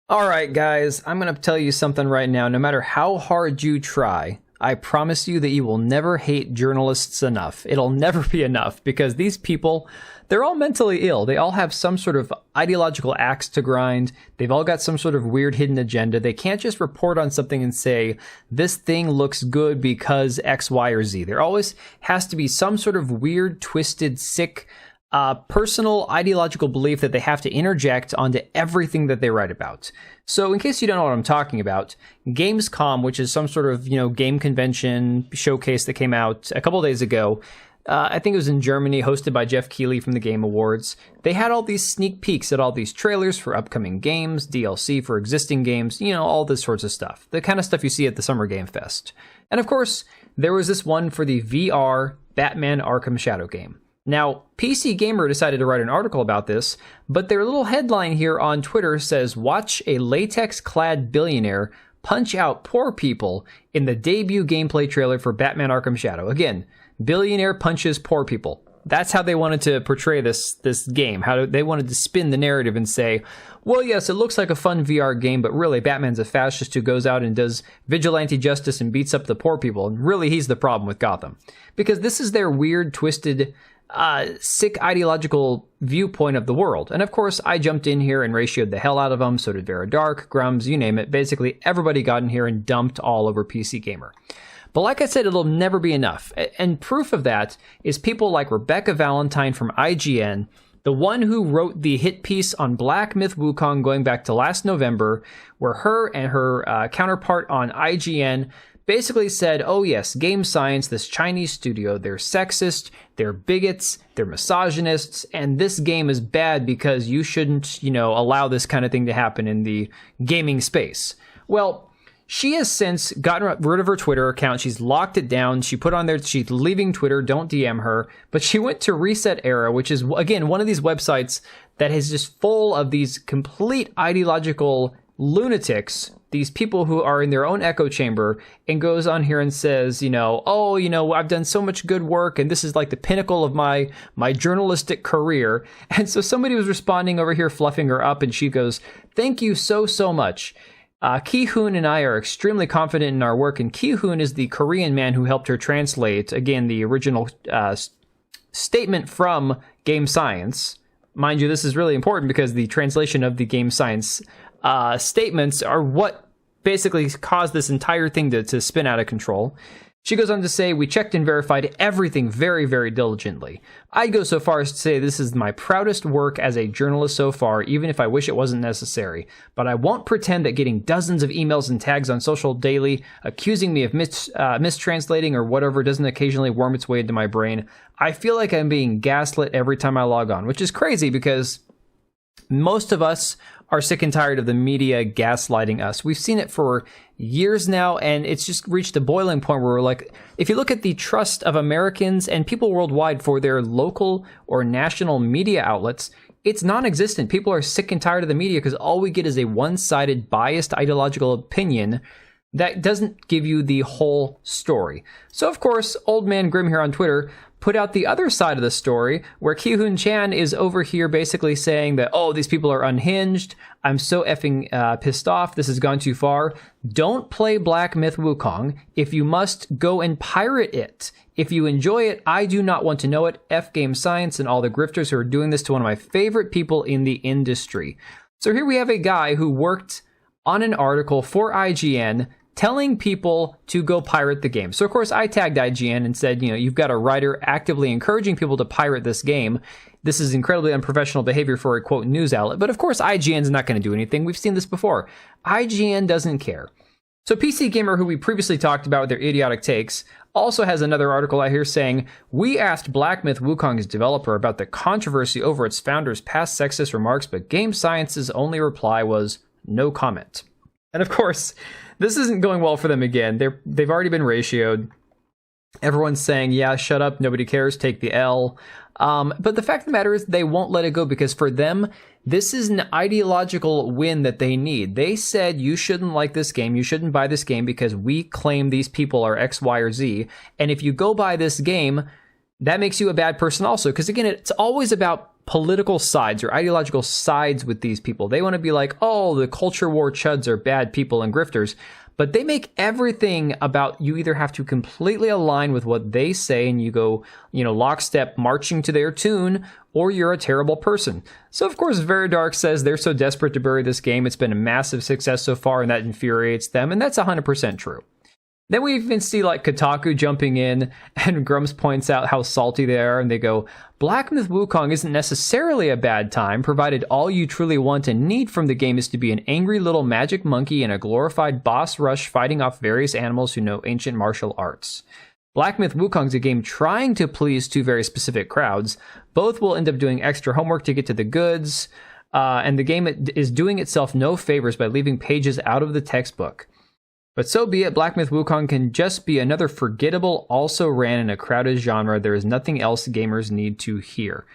All right, guys, I'm going to tell you something right now. No matter how hard you try, I promise you that you will never hate journalists enough. It'll never be enough because these people, they're all mentally ill. They all have some sort of ideological axe to grind. They've all got some sort of weird hidden agenda. They can't just report on something and say, this thing looks good because X, Y, or Z. There always has to be some sort of weird, twisted, sick personal ideological belief that they have to interject onto everything that they write about. So in case you don't know what I'm talking about, Gamescom, which is some sort of, game convention showcase that came out a couple days ago, I think it was in Germany, hosted by Jeff Keighley from the Game Awards. They had all these sneak peeks at all these trailers for upcoming games, DLC for existing games, all this sorts of stuff. The kind of stuff you see at the Summer Game Fest. And of course, there was this one for the VR Batman Arkham Shadow game. Now, PC Gamer decided to write an article about this, but their little headline here on Twitter says, "Watch a latex-clad billionaire punch out poor people in the debut gameplay trailer for Batman Arkham Shadow." Again, billionaire punches poor people. That's how they wanted to portray this game. They wanted to spin the narrative and say, well, yes, it looks like a fun VR game, but really Batman's a fascist who goes out and does vigilante justice and beats up the poor people. And really, he's the problem with Gotham. Because this is their weird, twisted, sick ideological viewpoint of the world. And of course, I jumped in here and ratioed the hell out of them. So did Vera Dark, Grums, you name it. Basically, everybody got in here and dumped all over PC Gamer. But like I said, it'll never be enough. And proof of that is people like Rebecca Valentine from IGN, the one who wrote the hit piece on Black Myth Wukong going back to last November, where her and her counterpart on IGN basically said, oh yes, Game Science, this Chinese studio, they're sexist, they're bigots, they're misogynists, and this game is bad because you shouldn't, allow this kind of thing to happen in the gaming space. Well, she has since gotten rid of her Twitter account. She's locked it down. She put on there, she's leaving Twitter, don't DM her. But she went to Reset Era, which is, again, one of these websites that is just full of these complete ideological lunatics, these people who are in their own echo chamber, and goes on here and says, I've done so much good work, and this is like the pinnacle of my journalistic career. And so somebody was responding over here, fluffing her up, and she goes, thank you so much. Ki-hoon and I are extremely confident in our work, and Ki-hoon is the Korean man who helped her translate, again, the original statement from Game Science. Mind you, this is really important because the translation of the Game Science statements are what basically caused this entire thing to spin out of control. She goes on to say, we checked and verified everything very, very diligently. I'd go so far as to say this is my proudest work as a journalist so far, even if I wish it wasn't necessary. But I won't pretend that getting dozens of emails and tags on social daily, accusing me of mistranslating or whatever doesn't occasionally worm its way into my brain. I feel like I'm being gaslit every time I log on, which is crazy because most of us are sick and tired of the media gaslighting us. We've seen it for years now, and it's just reached a boiling point where we're like, if you look at the trust of Americans and people worldwide for their local or national media outlets, it's non-existent. People are sick and tired of the media because all we get is a one-sided, biased, ideological opinion that doesn't give you the whole story. So, of course, Old Man Grim here on Twitter put out the other side of the story, where Ki-hoon Chan is over here basically saying that, oh, these people are unhinged, I'm so effing pissed off, this has gone too far. Don't play Black Myth Wukong. If you must, go and pirate it. If you enjoy it, I do not want to know it. F Game Science and all the grifters who are doing this to one of my favorite people in the industry. So here we have a guy who worked on an article for IGN telling people to go pirate the game. So, of course, I tagged IGN and said, you've got a writer actively encouraging people to pirate this game. This is incredibly unprofessional behavior for a, quote, news outlet. But, of course, IGN's not going to do anything. We've seen this before. IGN doesn't care. So PC Gamer, who we previously talked about with their idiotic takes, also has another article out here saying, we asked Black Myth Wukong's developer about the controversy over its founder's past sexist remarks, but Game Science's only reply was, no comment. And, of course, this isn't going well for them again. They've already been ratioed. Everyone's saying, yeah, shut up, nobody cares, take the L. But the fact of the matter is they won't let it go because for them, this is an ideological win that they need. They said you shouldn't like this game, you shouldn't buy this game because we claim these people are X, Y, or Z. And if you go buy this game, that makes you a bad person also. Because again, it's always about political sides or ideological sides with these people. They want to be like, oh, the culture war chuds are bad people and grifters. But they make everything about you either have to completely align with what they say and you go, lockstep marching to their tune, or you're a terrible person. So, of course, Veridark says they're so desperate to bury this game. It's been a massive success so far, and that infuriates them. And that's 100% true. Then we even see like Kotaku jumping in, and Grumps points out how salty they are, and they go, Black Myth Wukong isn't necessarily a bad time, provided all you truly want and need from the game is to be an angry little magic monkey in a glorified boss rush fighting off various animals who know ancient martial arts. Black Myth Wukong's a game trying to please two very specific crowds. Both will end up doing extra homework to get to the goods, and the game is doing itself no favors by leaving pages out of the textbook. But so be it, Black Myth Wukong can just be another forgettable, also ran in a crowded genre. There is nothing else gamers need to hear.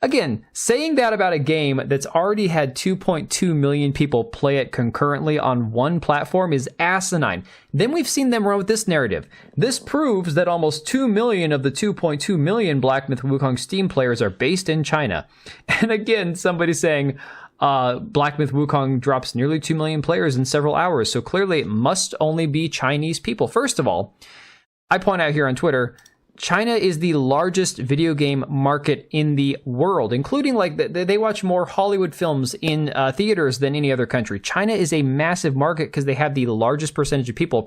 Again, saying that about a game that's already had 2.2 million people play it concurrently on one platform is asinine. Then we've seen them run with this narrative. This proves that almost 2 million of the 2.2 million Black Myth Wukong Steam players are based in China. And again, somebody saying, Black Myth Wukong drops nearly 2 million players in several hours, so clearly it must only be Chinese people. First of all, I point out here on Twitter, China is the largest video game market in the world, including like they watch more Hollywood films in theaters than any other country. China is a massive market because they have the largest percentage of people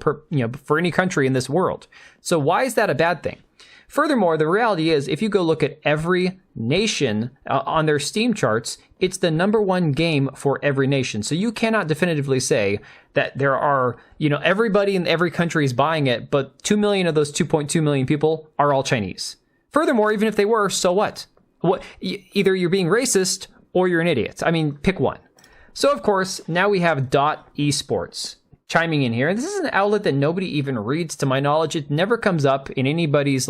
for any country in this world. So why is that a bad thing? Furthermore, the reality is, if you go look at every nation on their Steam charts, it's the #1 game for every nation. So you cannot definitively say that there are, everybody in every country is buying it, but 2 million of those 2.2 million people are all Chinese. Furthermore, even if they were, so what? Either you're being racist or you're an idiot. I mean, pick one. So, of course, now we have .esports chiming in here. This is an outlet that nobody even reads, to my knowledge. It never comes up in anybody's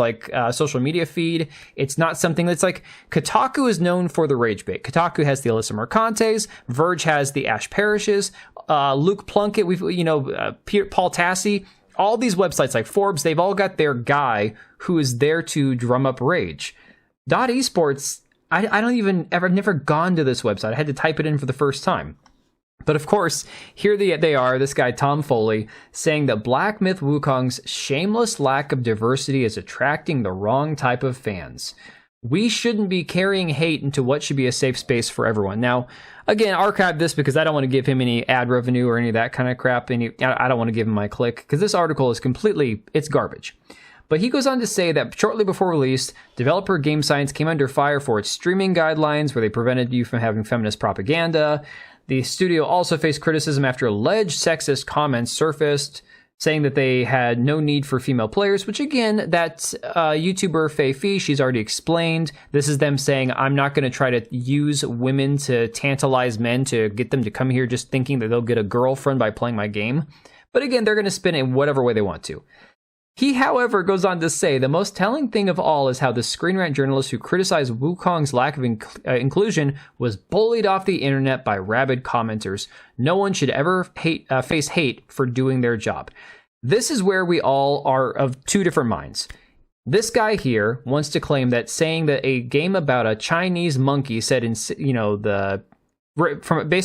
social media feed. It's not something that's like, Kotaku is known for the rage bait. Kotaku has the Alyssa Mercantes, Verge has the Ash Parishes, Luke Plunkett, Paul Tassi. All these websites like Forbes, they've all got their guy who is there to drum up rage. .esports, I've never gone to this website. I had to type it in for the first time. But of course, here they are, this guy Tom Foley, saying that Black Myth Wukong's shameless lack of diversity is attracting the wrong type of fans. We shouldn't be carrying hate into what should be a safe space for everyone. Now, again, archive this because I don't want to give him any ad revenue or any of that kind of crap. I don't want to give him my click because this article is it's garbage. But he goes on to say that shortly before release, developer Game Science came under fire for its streaming guidelines where they prevented you from having feminist propaganda. The studio also faced criticism after alleged sexist comments surfaced, saying that they had no need for female players, which again, that YouTuber Fei Fei, she's already explained. This is them saying, I'm not going to try to use women to tantalize men to get them to come here just thinking that they'll get a girlfriend by playing my game. But again, they're going to spin it in whatever way they want to. He, however, goes on to say, the most telling thing of all is how the Screen Rant journalist who criticized Wukong's lack of inclusion was bullied off the internet by rabid commenters. No one should ever face hate for doing their job. This is where we all are of two different minds. This guy here wants to claim that saying that a game about a Chinese monkey set in, based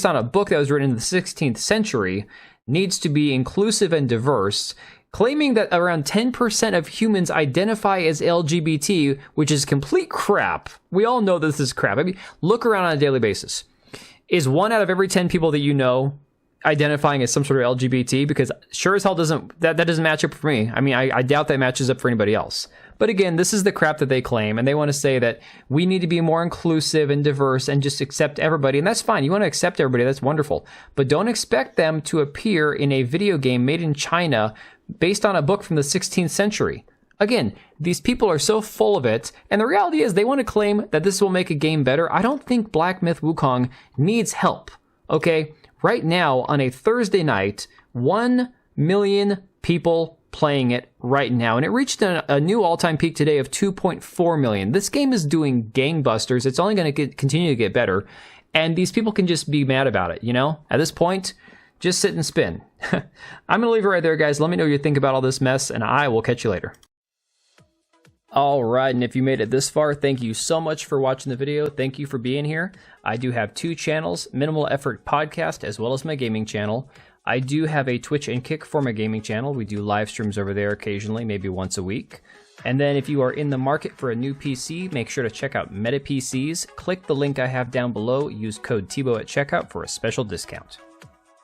on a book that was written in the 16th century needs to be inclusive and diverse, claiming that around 10% of humans identify as LGBT, which is complete crap. We all know this is crap. I mean, look around on a daily basis. Is 1 out of every 10 people that you know identifying as some sort of LGBT? Because sure as hell that doesn't match up for me. I mean, I doubt that matches up for anybody else. But again, this is the crap that they claim, and they want to say that we need to be more inclusive and diverse and just accept everybody, and that's fine. You want to accept everybody, that's wonderful. But don't expect them to appear in a video game made in China based on a book from the 16th century. Again, these people are so full of it, and the reality is they want to claim that this will make a game better. I don't think Black Myth Wukong needs help, okay? Right now, on a Thursday night, 1 million people playing it right now, and it reached a new all-time peak today of 2.4 million. This game is doing gangbusters. It's only going to continue to get better, and these people can just be mad about it, At this point, just sit and spin. I'm going to leave it right there, guys. Let me know what you think about all this mess, and I will catch you later. All right, and if you made it this far, thank you so much for watching the video. Thank you for being here. I do have 2 channels, Minimal Effort Podcast, as well as my gaming channel. I do have a Twitch and Kick for my gaming channel. We do live streams over there occasionally, maybe once a week. And then if you are in the market for a new PC, make sure to check out Meta PCs. Click the link I have down below. Use code TBO at checkout for a special discount.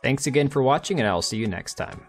Thanks again for watching, and I'll see you next time.